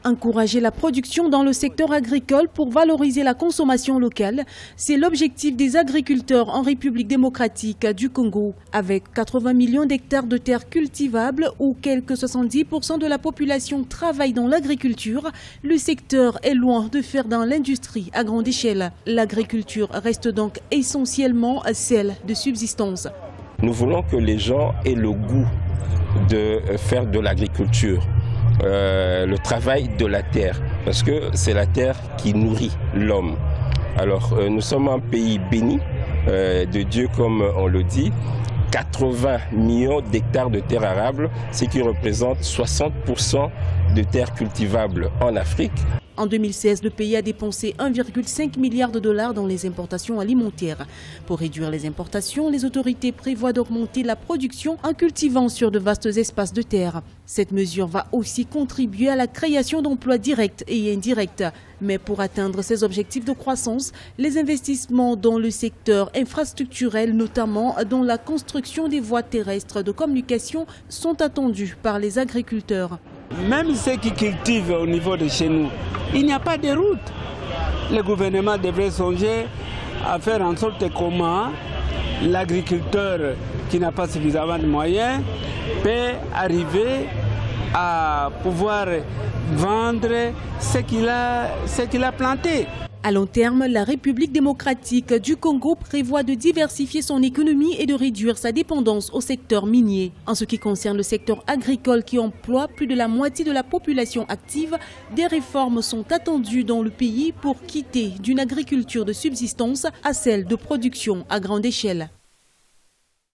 Encourager la production dans le secteur agricole pour valoriser la consommation locale, c'est l'objectif des agriculteurs en République démocratique du Congo. Avec 80 millions d'hectares de terres cultivables où quelques 70% de la population travaille dans l'agriculture, le secteur est loin de faire dans l'industrie à grande échelle. L'agriculture reste donc essentiellement celle de subsistance. Nous voulons que les gens aient le goût de faire de l'agriculture. Le travail de la terre, parce que c'est la terre qui nourrit l'homme. Alors nous sommes un pays béni de Dieu, comme on le dit, 80 millions d'hectares de terres arables, ce qui représente 60% de terres cultivables en Afrique. En 2016, le pays a dépensé 1,5 milliard de dollars dans les importations alimentaires. Pour réduire les importations, les autorités prévoient d'augmenter la production en cultivant sur de vastes espaces de terre. Cette mesure va aussi contribuer à la création d'emplois directs et indirects. Mais pour atteindre ces objectifs de croissance, les investissements dans le secteur infrastructurel, notamment dans la construction des voies terrestres de communication, sont attendus par les agriculteurs. Même ceux qui cultivent au niveau de chez nous, il n'y a pas de route. Le gouvernement devrait songer à faire en sorte comment l'agriculteur qui n'a pas suffisamment de moyens peut arriver à pouvoir vendre ce qu'il a planté. À long terme, la République démocratique du Congo prévoit de diversifier son économie et de réduire sa dépendance au secteur minier. En ce qui concerne le secteur agricole qui emploie plus de la moitié de la population active, des réformes sont attendues dans le pays pour quitter d'une agriculture de subsistance à celle de production à grande échelle.